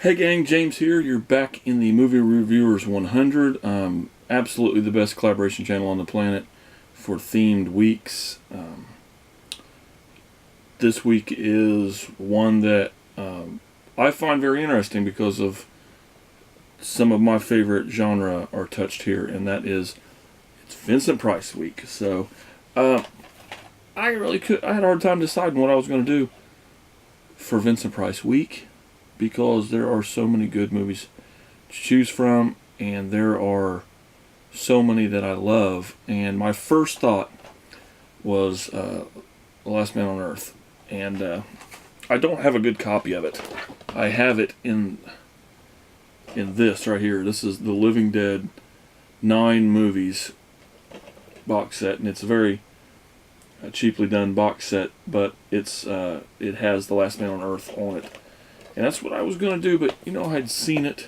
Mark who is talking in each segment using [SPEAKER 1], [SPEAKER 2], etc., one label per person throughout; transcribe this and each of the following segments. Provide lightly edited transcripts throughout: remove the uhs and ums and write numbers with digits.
[SPEAKER 1] Hey gang, James here. You're back in the Movie Reviewers 100. Absolutely the best collaboration channel on the planet for themed weeks. This week is one that I find very interesting because of some of my favorite genre are touched here, and that is it's Vincent Price week. So I had a hard time deciding what I was going to do for Vincent Price week, because there are so many good movies to choose from, and there are so many that I love. And my first thought was The Last Man on Earth, and I don't have a good copy of it. I have it in this right here. This is the Living Dead 9 movies box set, and it's a very cheaply done box set, but it has The Last Man on Earth on it. And that's what I was going to do, but, I had seen it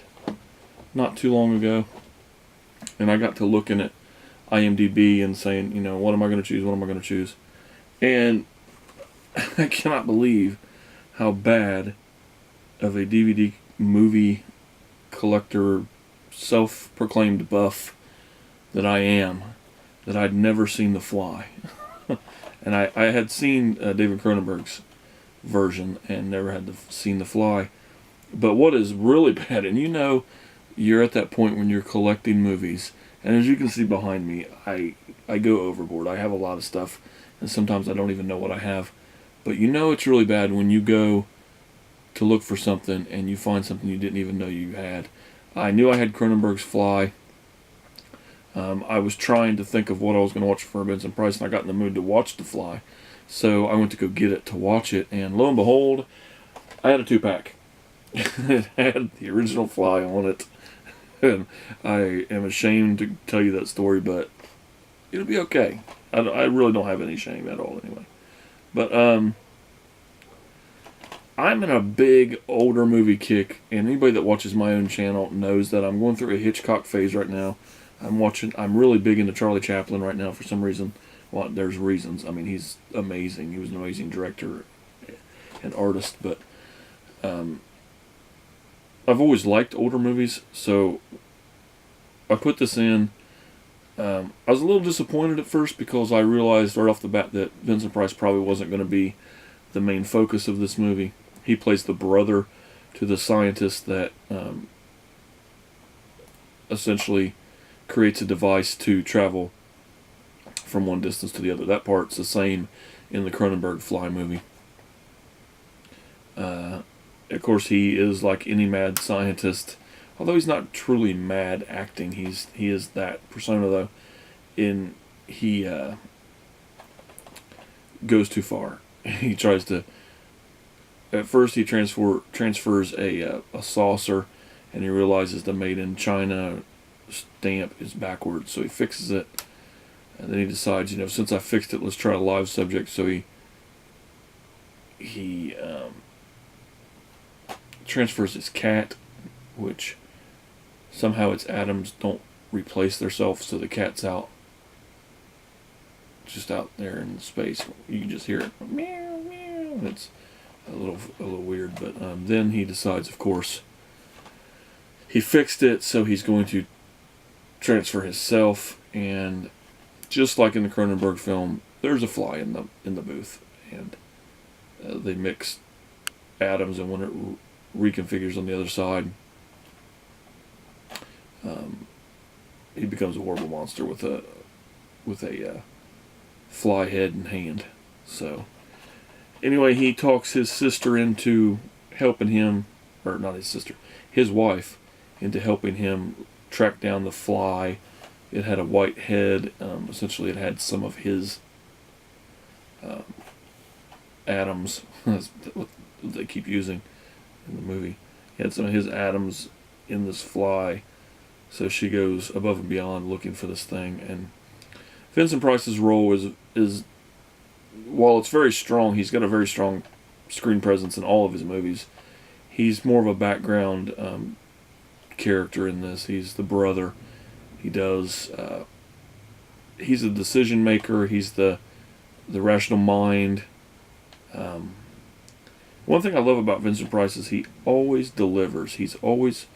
[SPEAKER 1] not too long ago. And I got to looking at IMDb and saying, what am I going to choose? What am I going to choose? And I cannot believe how bad of a DVD movie collector, self-proclaimed buff that I am, that I'd never seen The Fly. And I had seen David Cronenberg's version and never had seen The Fly. But what is really bad, and you're at that point when you're collecting movies, and as you can see behind me, I go overboard. I have a lot of stuff, and sometimes I don't even know what I have. But it's really bad when you go to look for something and you find something you didn't even know you had. I knew I had Cronenberg's Fly. I was trying to think of what I was going to watch for Vincent Price, and I got in the mood to watch The Fly. So I went to go get it to watch it, and lo and behold, I had a 2-pack. It had the original Fly on it. And I am ashamed to tell you that story, but it'll be okay. I really don't have any shame at all anyway. But I'm in a big older movie kick, and anybody that watches my own channel knows that I'm going through a Hitchcock phase right now. I'm really big into Charlie Chaplin right now for some reason. Well, there's reasons. I mean, he's amazing. He was an amazing director and artist, but I've always liked older movies, so I put this in. I was a little disappointed at first because I realized right off the bat that Vincent Price probably wasn't going to be the main focus of this movie. He plays the brother to the scientist that essentially creates a device to travel from one distance to the other. That part's the same in the Cronenberg Fly movie. Of course, he is like any mad scientist, although he's not truly mad acting. He is that persona though. He goes too far. He tries to. At first, he transfers a saucer, and he realizes the "Made in China" stamp is backwards, so he fixes it. And then he decides, since I fixed it, let's try a live subject. So he transfers his cat, which somehow its atoms don't replace themselves, so the cat's just out there in space. You can just hear it, meow meow. It's a little weird, but then he decides, of course, he fixed it, so he's going to transfer himself, and just like in the Cronenberg film, there's a fly in the booth, and they mix atoms, and when it reconfigures on the other side, he becomes a horrible monster with a fly head and hand. So anyway, he talks his sister into helping him, or not his sister, his wife, into helping him track down the fly. It had a white head. Essentially, it had some of his atoms. That's what they keep using in the movie. He had some of his atoms in this fly. So she goes above and beyond looking for this thing. And Vincent Price's role is while it's very strong, he's got a very strong screen presence in all of his movies. He's more of a background character in this. He's the brother. He's a decision maker. He's the rational mind. One thing I love about Vincent Price is he always delivers. He's always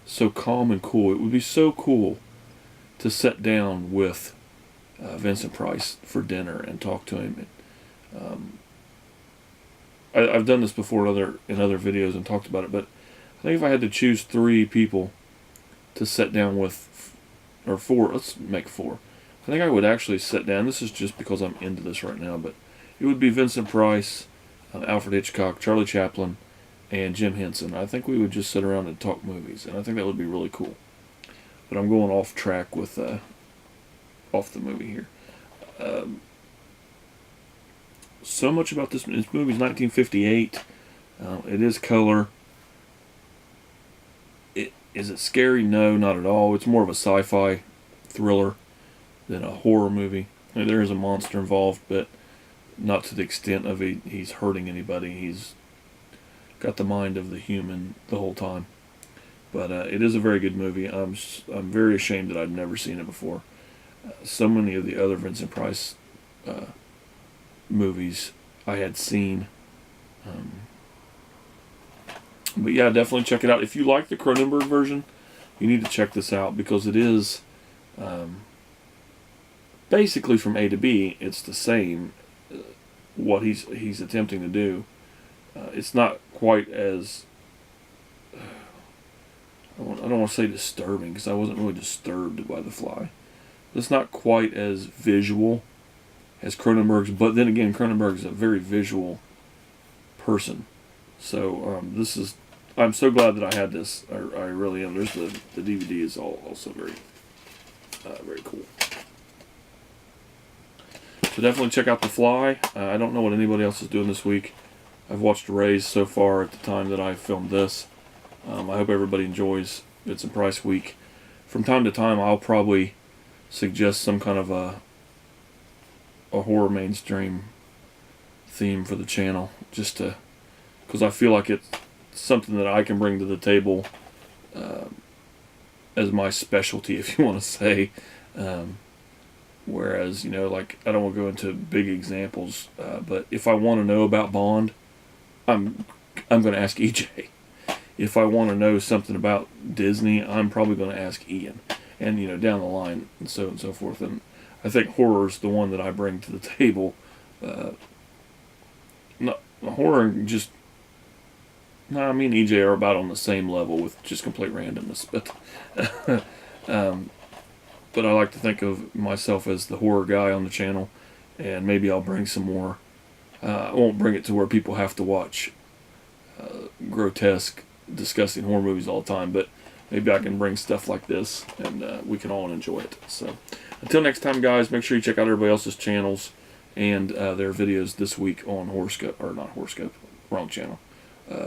[SPEAKER 1] so calm and cool. It would be so cool to sit down with Vincent Price for dinner and talk to him. I've done this before in other videos and talked about it, but I think if I had to choose 3 people to sit down with, or 4, let's make 4. I think I would actually sit down. This is just because I'm into this right now, but it would be Vincent Price, Alfred Hitchcock, Charlie Chaplin, and Jim Henson. I think we would just sit around and talk movies, and I think that would be really cool. But I'm going off track with off the movie here. So much about this movie's 1958. It is color. Is it scary? No, not at all. It's more of a sci-fi thriller than a horror movie. I mean, there is a monster involved, but not to the extent of he's hurting anybody. He's got the mind of the human the whole time. But it is a very good movie. I'm very ashamed that I'd never seen it before. So many of the other Vincent Price movies I had seen. But yeah, definitely check it out. If you like the Cronenberg version, you need to check this out because it is basically from A to B. It's the same what he's attempting to do. It's not quite as I don't want to say disturbing because I wasn't really disturbed by The Fly. It's not quite as visual as Cronenberg's, but then again, Cronenberg is a very visual person. So I'm so glad that I had this. I really am. There's the DVD is also very very cool. So definitely check out The Fly. I don't know what anybody else is doing this week. I've watched Rays so far at the time that I filmed this. I hope everybody enjoys Vincent Price Week. From time to time, I'll probably suggest some kind of a horror mainstream theme for the channel, just to, because I feel like it's something that I can bring to the table as my specialty, if you want to say. Whereas, you know, like, I don't want to go into big examples, but if I want to know about Bond, I'm going to ask EJ. If I want to know something about Disney, I'm probably going to ask Ian. And, you know, down the line, and so forth. And I think horror's the one that I bring to the table. Horror and just... No, me and EJ are about on the same level with just complete randomness. But but I like to think of myself as the horror guy on the channel. And maybe I'll bring some more. I won't bring it to where people have to watch grotesque, disgusting horror movies all the time, but maybe I can bring stuff like this and we can all enjoy it. So until next time, guys, make sure you check out everybody else's channels and their videos this week on Horoscope, or not Horoscope, wrong channel,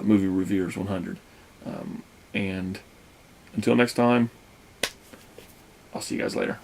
[SPEAKER 1] Movie Reviewers 100. And until next time, I'll see you guys later.